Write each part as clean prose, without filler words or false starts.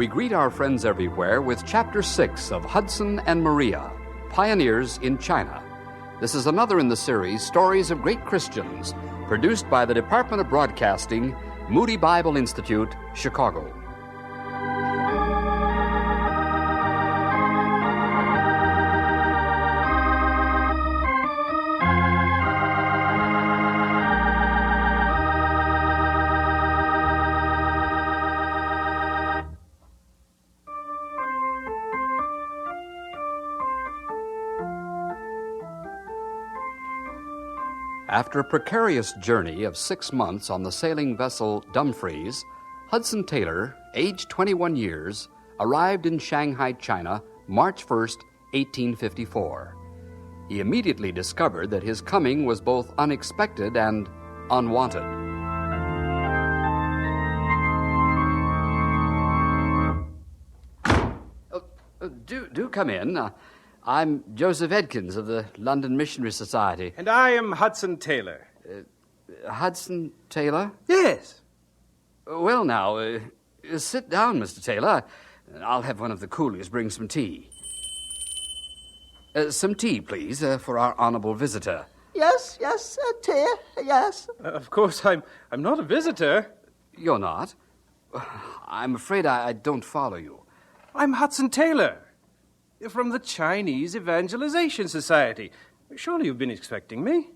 We greet our friends everywhere with Chapter 6 of Hudson and Maria, Pioneers in China. This is another in the series, Stories of Great Christians, produced by the Department of Broadcasting, Moody Bible Institute, Chicago. After a precarious journey of 6 months on the sailing vessel Dumfries, Hudson Taylor, aged 21 years, arrived in Shanghai, China, March 1st, 1854. He immediately discovered that his coming was both unexpected and unwanted. Do come in. I'm Joseph Edkins of the London Missionary Society. And I am Hudson Taylor. Hudson Taylor? Yes. Well, now, sit down, Mr. Taylor. I'll have one of the coolies bring some tea. Some tea, please, for our honorable visitor. Yes, tea, yes. Of course, I'm not a visitor. You're not? I'm afraid I don't follow you. I'm Hudson Taylor, from the Chinese Evangelization Society. Surely you've been expecting me.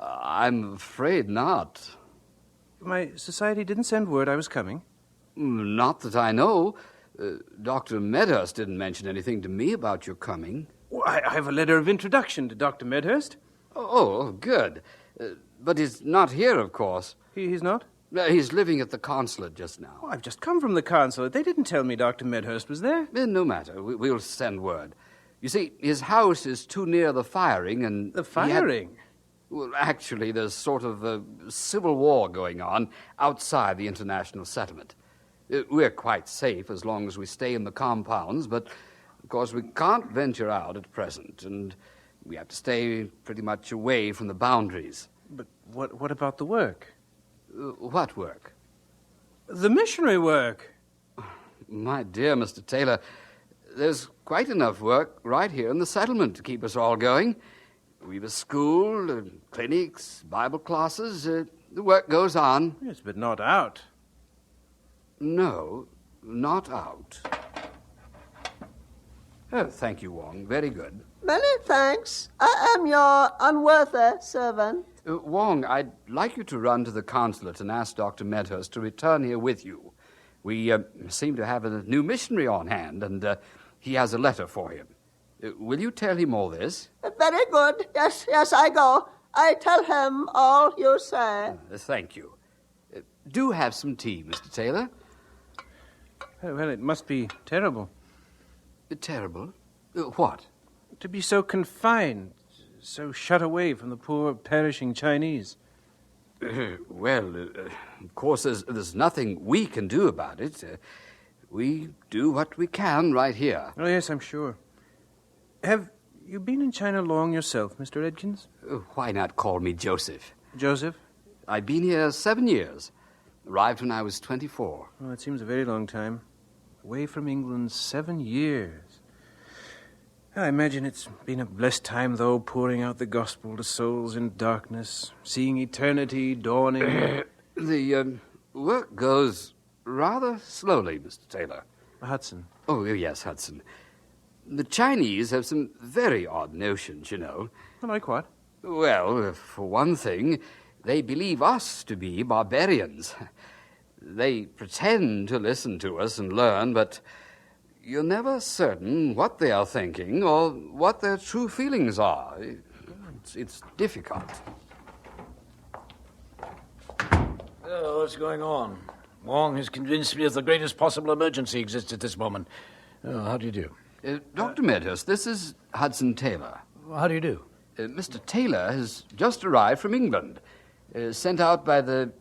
I'm afraid not. My society didn't send word I was coming. Not that I know. Dr. Medhurst didn't mention anything to me about your coming. Well, I have a letter of introduction to Dr. Medhurst. Oh, good. But he's not here, of course. He's not? He's living at the consulate just now. Oh, I've just come from the consulate. They didn't tell me Dr. Medhurst was there. No matter. We'll send word. You see, his house is too near the firing, and... The firing? Well, actually, there's sort of a civil war going on outside the international settlement. We're quite safe as long as we stay in the compounds, but, of course, we can't venture out at present, and we have to stay pretty much away from the boundaries. But what about the work? What work? The missionary work. My dear Mr. Taylor, there's quite enough work right here in the settlement to keep us all going. We've a school, clinics, Bible classes. The work goes on. Yes, but not out. No, not out. Oh, thank you, Wong. Very good. Many thanks. I am your unworthy servant. Wong, I'd like you to run to the consulate and ask Dr. Medhurst to return here with you. We seem to have a new missionary on hand, and he has a letter for him. Will you tell him all this? Very good. Yes, I go. I tell him all you say. Thank you. Do have some tea, Mr. Taylor. Well, it must be terrible. Terrible? What? To be so confined, so shut away from the poor, perishing Chinese. Of course, there's nothing we can do about it. We do what we can right here. Oh, yes, I'm sure. Have you been in China long yourself, Mr. Edkins? Why not call me Joseph? Joseph? I've been here 7 years. Arrived when I was 24. Oh, it seems a very long time. Away from England 7 years. I imagine it's been a blessed time, though, pouring out the gospel to souls in darkness, seeing eternity dawning. The work goes rather slowly, Mr. Taylor. Hudson. Oh, yes, Hudson. The Chinese have some very odd notions, you know. Like what? Well, for one thing, they believe us to be barbarians. They pretend to listen to us and learn, but you're never certain what they are thinking or what their true feelings are. It's difficult. Oh, what's going on? Wong has convinced me that the greatest possible emergency exists at this moment. Oh, how do you do? Dr. Medhurst, this is Hudson Taylor. How do you do? Mr. Taylor has just arrived from England, sent out by the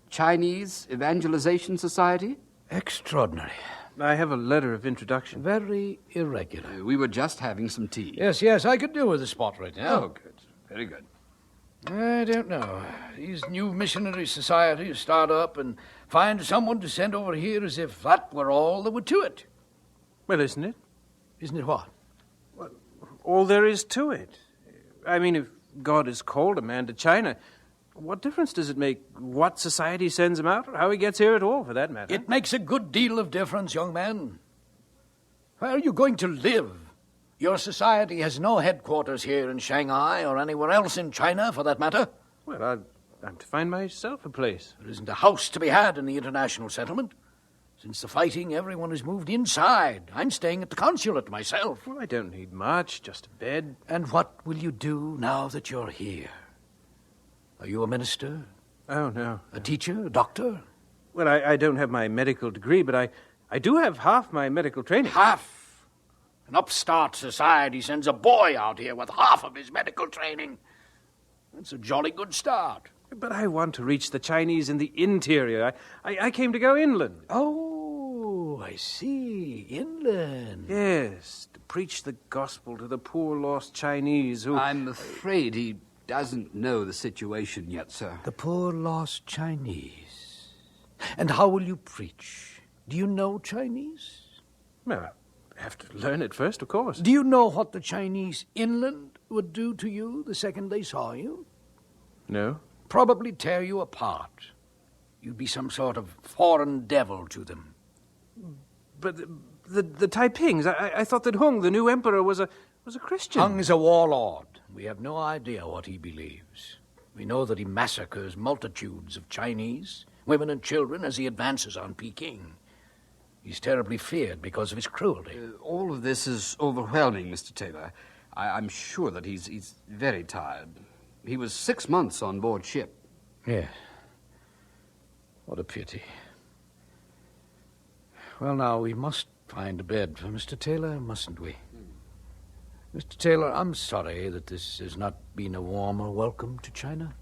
Chinese Evangelization Society. Extraordinary. I have a letter of introduction. Very irregular. We were just having some tea. Yes, I could do with the spot right now. Oh, good. Very good. I don't know. These new missionary societies start up and Find someone to send over here as if that were all there were to it. Well, isn't it? Isn't it what? All there is to it. I mean, if God has called a man to China, what difference does it make what society sends him out or how he gets here at all, for that matter? It makes a good deal of difference, young man. Where are you going to live? Your society has no headquarters here in Shanghai or anywhere else in China, for that matter. Well, I'm to find myself a place. There isn't a house to be had in the international settlement. Since the fighting, everyone has moved inside. I'm staying at the consulate myself. Well, I don't need much, just a bed. And what will you do now that you're here? Are you a minister? Oh, no. A teacher? A doctor? Well, I don't have my medical degree, but I do have half my medical training. Half? An upstart society sends a boy out here with half of his medical training. That's a jolly good start. But I want to reach the Chinese in the interior. I came to go inland. Oh, I see. Inland. Yes, to preach the gospel to the poor lost Chinese who... I'm afraid he doesn't know the situation yet, sir. The poor lost Chinese. And how will you preach? Do you know Chinese? Well, I have to learn it first, of course. Do you know what the Chinese inland would do to you the second they saw you? No. Probably tear you apart. You'd be some sort of foreign devil to them. But the Taipings, I thought that Hung, the new emperor, was a Christian. Hung is a warlord. We have no idea what he believes. We know that he massacres multitudes of Chinese, women and children, as he advances on Peking. He's terribly feared because of his cruelty. All of this is overwhelming, Mr. Taylor. I'm sure that he's very tired. He was 6 months on board ship. Yes. What a pity. Well, now, we must find a bed for Mr. Taylor, mustn't we? Mr. Taylor, I'm sorry that this has not been a warmer welcome to China.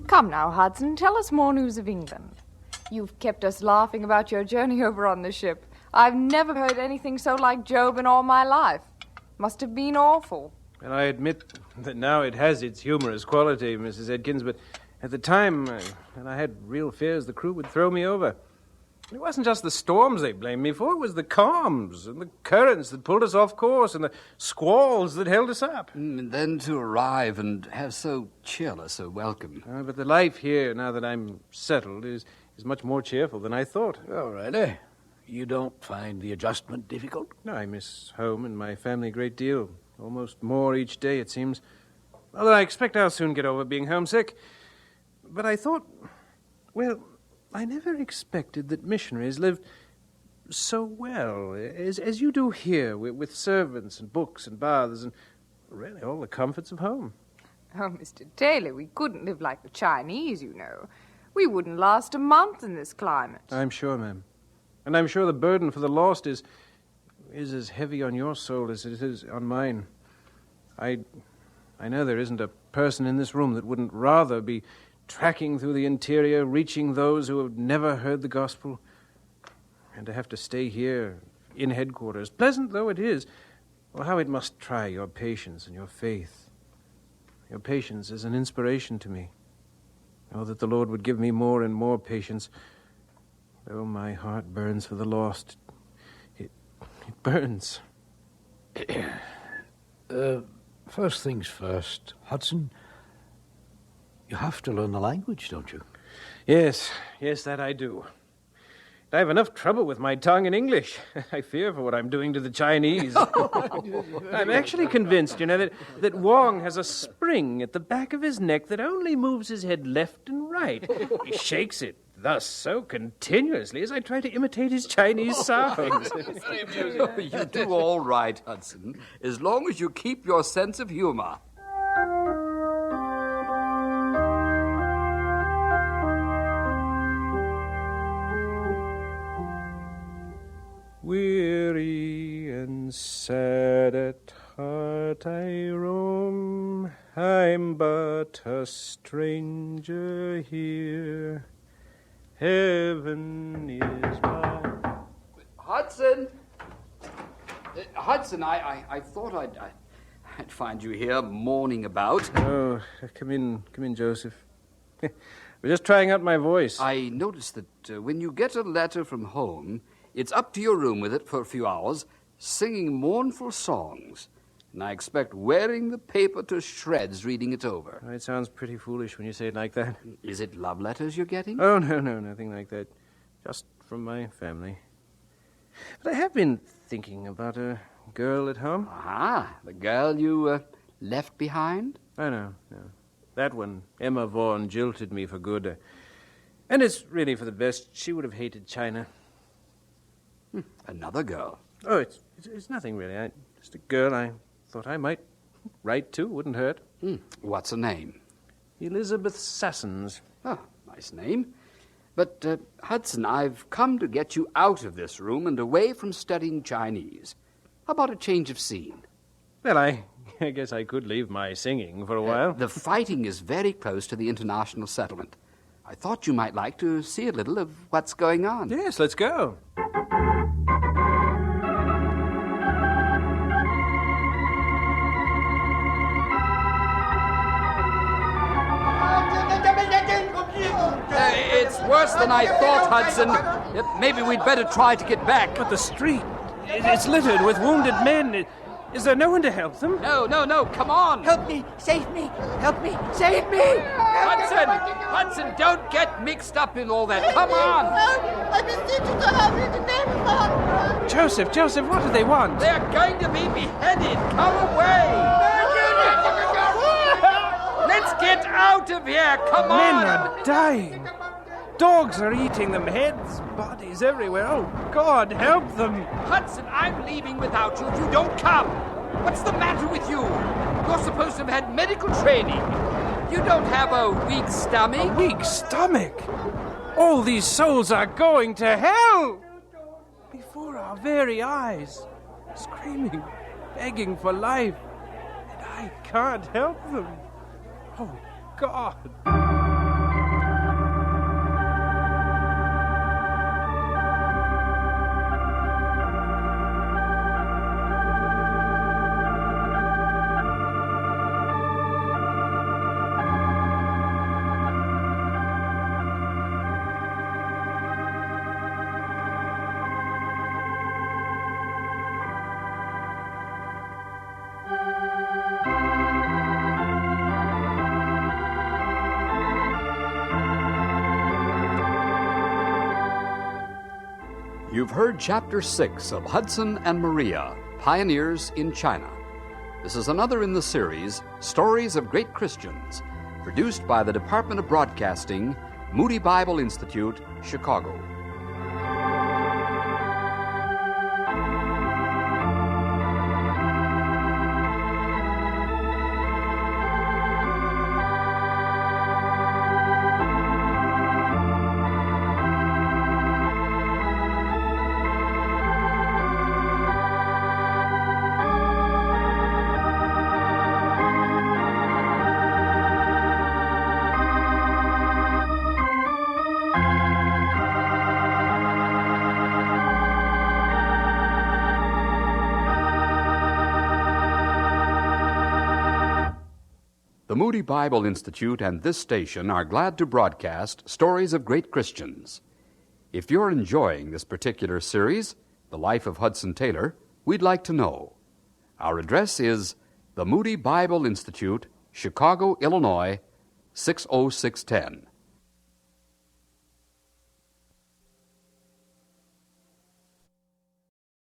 Come now, Hudson, tell us more news of England. You've kept us laughing about your journey over on the ship. I've never heard anything so like Job in all my life. Must have been awful. And I admit that now it has its humorous quality, Mrs. Edkins, but at the time, I had real fears the crew would throw me over. It wasn't just the storms they blamed me for, it was the calms and the currents that pulled us off course and the squalls that held us up. And then to arrive and have so cheerless a welcome. But the life here, now that I'm settled, is much more cheerful than I thought. Oh, really? You don't find the adjustment difficult? No, I miss home and my family a great deal. Almost more each day, it seems. Although I expect I'll soon get over being homesick. But I thought, well, I never expected that missionaries lived so well, as you do here, with servants and books and baths and really all the comforts of home. Oh, Mr. Taylor, we couldn't live like the Chinese, you know. We wouldn't last a month in this climate. I'm sure, ma'am. And I'm sure the burden for the lost is as heavy on your soul as it is on mine. I know there isn't a person in this room that wouldn't rather be tracking through the interior, reaching those who have never heard the gospel, and to have to stay here in headquarters, pleasant though it is, well, how it must try your patience and your faith. Your patience is an inspiration to me. Oh, that the Lord would give me more and more patience. Oh, my heart burns for the lost. It burns. First things first, Hudson. You have to learn the language, don't you? Yes, that I do. I have enough trouble with my tongue in English. I fear for what I'm doing to the Chinese. I'm actually convinced, that Wong has a spring at the back of his neck that only moves his head left and right. He shakes it thus so continuously as I try to imitate his Chinese sounds. You do all right, Hudson, as long as you keep your sense of humor. Weary and sad at heart I roam, I'm but a stranger here, Heaven is my... Hudson! Hudson, I thought I'd find you here mourning about. Oh, come in, Joseph. We're just trying out my voice. I noticed that when you get a letter from home, it's up to your room with it for a few hours, singing mournful songs. And I expect wearing the paper to shreds reading it over. Oh, it sounds pretty foolish when you say it like that. Is it love letters you're getting? Oh, no, nothing like that. Just from my family. But I have been thinking about a girl at home. Ah, the girl you left behind? Oh, no. That one, Emma Vaughan, jilted me for good. And it's really for the best. She would have hated China. Another girl. Oh, it's nothing really. Just a girl I thought I might write to. Wouldn't hurt. What's her name? Elizabeth Sassons. Oh, nice name. But, Hudson, I've come to get you out of this room and away from studying Chinese. How about a change of scene? Well, I guess I could leave my singing for a while. The fighting is very close to the international settlement. I thought you might like to see a little of what's going on. Yes, let's go. It's worse than I thought, Hudson. Maybe we'd better try to get back. But the street, it's littered with wounded men. Is there no one to help them? No, come on. Help me! Save me! Help me! Save me! Hudson, don't get mixed up in all that. Come on. I beseech you to help me in the name of God. Joseph, what do they want? They're going to be beheaded. Come away. Let's get out of here. Come on. Men are dying. Dogs are eating them. Heads, bodies everywhere. Oh, God, help them. Hudson, I'm leaving without you if you don't come. What's the matter with you? You're supposed to have had medical training. You don't have a weak stomach. A weak stomach? All these souls are going to hell! Before our very eyes. Screaming, begging for life. And I can't help them. Oh, God. You've heard Chapter 6 of Hudson and Maria, Pioneers in China. This is another in the series, Stories of Great Christians, produced by the Department of Broadcasting, Moody Bible Institute, Chicago. The Moody Bible Institute and this station are glad to broadcast Stories of Great Christians. If you're enjoying this particular series, The Life of Hudson Taylor, we'd like to know. Our address is the Moody Bible Institute, Chicago, Illinois, 60610.